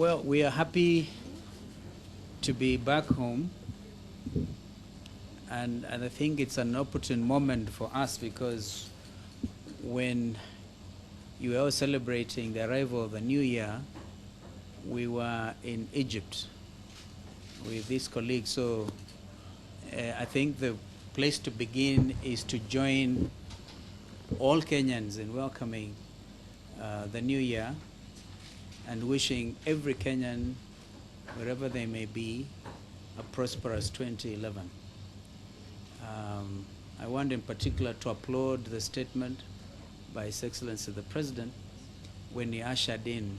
Well, we are happy to be back home, and I think it's an opportune moment for us because when you were all celebrating the arrival of the new year, we were in Egypt with these colleagues. So I think the place to begin is to join all Kenyans in welcoming the new year and wishing every Kenyan, wherever they may be, a prosperous 2011. I want in particular to applaud the statement by His Excellency the President when he ushered in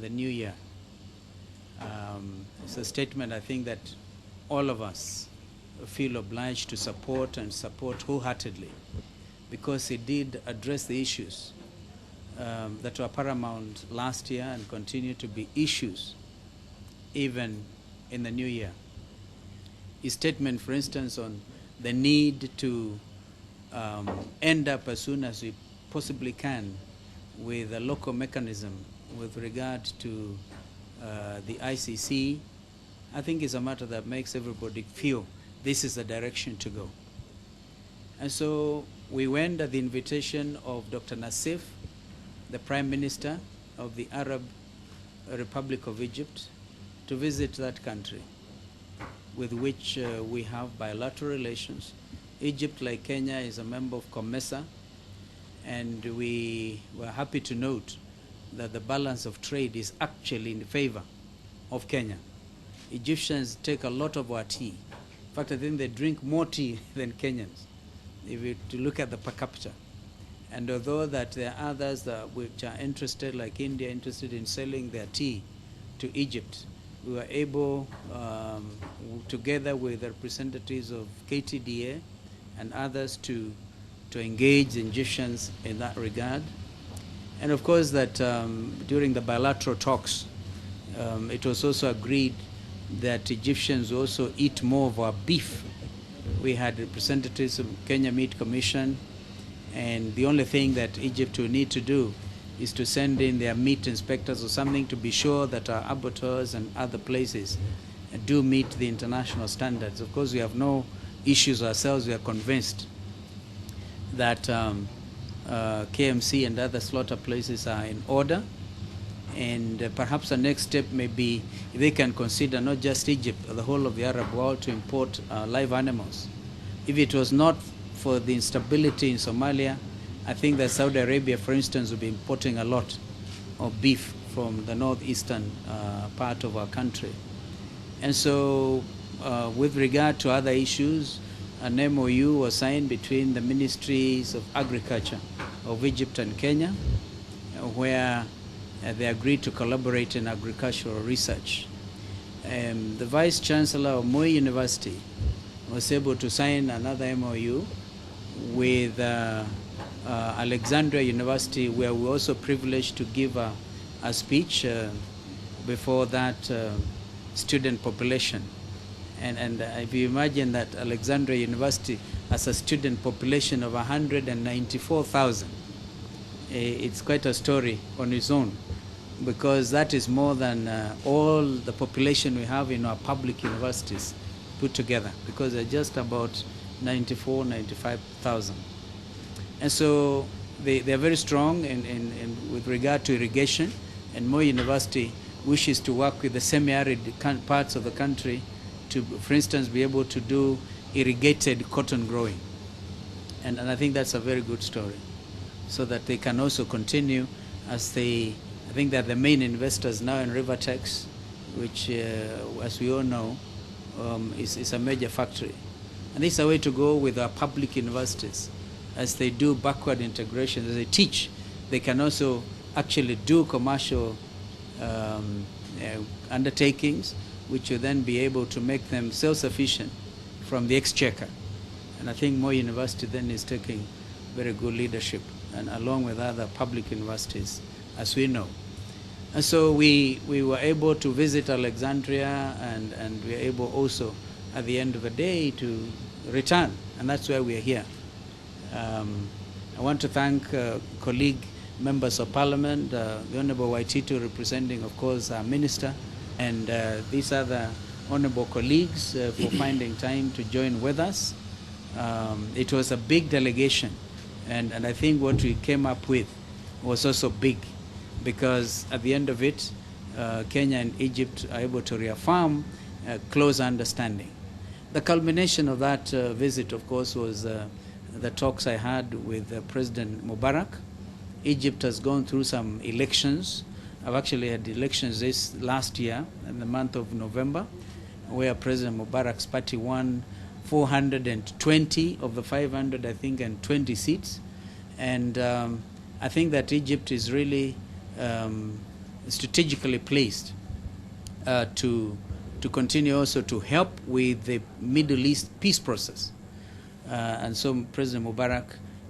the new year. It's a statement I think that all of us feel obliged to support and support wholeheartedly, because he did address the issues that were paramount last year and continue to be issues even in the new year. His statement, for instance, on the need to end up as soon as we possibly can with a local mechanism with regard to the ICC, I think is a matter that makes everybody feel this is the direction to go. And so we went at the invitation of Dr. Nassif, the Prime Minister of the Arab Republic of Egypt, to visit that country with which we have bilateral relations. Egypt, like Kenya, is a member of COMESA, and we were happy to note that the balance of trade is actually in favor of Kenya. Egyptians take a lot of our tea. In fact, I think they drink more tea than Kenyans, if you to look at the per capita. And although that there are others that which are interested, like India, interested in selling their tea to Egypt, we were able, together with the representatives of KTDA and others, to engage the Egyptians in that regard. And of course that during the bilateral talks, it was also agreed that Egyptians also eat more of our beef. We had representatives of Kenya Meat Commission, and the only thing that Egypt will need to do is to send in their meat inspectors or something to be sure that our abattoirs and other places do meet the international standards. Of course, we have no issues ourselves. We are convinced that KMC and other slaughter places are in order, and perhaps the next step may be if they can consider not just Egypt, but the whole of the Arab world to import live animals. If it was not for the instability in Somalia, I think that Saudi Arabia, for instance, would be importing a lot of beef from the northeastern part of our country. And so with regard to other issues, an MOU was signed between the ministries of agriculture of Egypt and Kenya, where they agreed to collaborate in agricultural research. The Vice Chancellor of Moi University was able to sign another MOU with Alexandria University, where we were also privileged to give a speech before that student population. And if you imagine that Alexandria University has a student population of 194,000, it's quite a story on its own, because that is more than all the population we have in our public universities put together, because they're just about 95,000. And so they are very strong in with regard to irrigation, and Moi University wishes to work with the semi-arid parts of the country to, for instance, be able to do irrigated cotton growing. And I think that's a very good story, so that they can also continue as they, I think that the main investors now in Rivertex, which as we all know, is a major factory. And this is a way to go with our public universities. As they do backward integration, as they teach, they can also actually do commercial undertakings, which will then be able to make them self-sufficient from the exchequer. And I think Moi University then is taking very good leadership, and along with other public universities, as we know. And so we were able to visit Alexandria, and we were able also, at the end of the day, to return, and that's why we are here. I want to thank colleague members of parliament, the Honorable Waititu representing, of course, our minister, and these other honorable colleagues for finding time to join with us. It was a big delegation, and I think what we came up with was also big, because at the end of it, Kenya and Egypt are able to reaffirm close understanding. The culmination of that visit, of course, was the talks I had with President Mubarak. Egypt has gone through some elections. I've actually had elections this last year in the month of November, where President Mubarak's party won 420 of the 500, I think, and 20 seats. And I think that Egypt is really strategically placed to continue also to help with the Middle East peace process. And so President Mubarak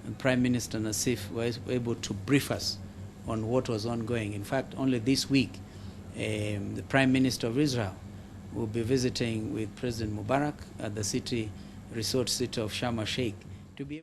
and Prime Minister Nassif were able to brief us on what was ongoing. In fact, only this week, the Prime Minister of Israel will be visiting with President Mubarak at the resort city of Sharm el-Sheikh to be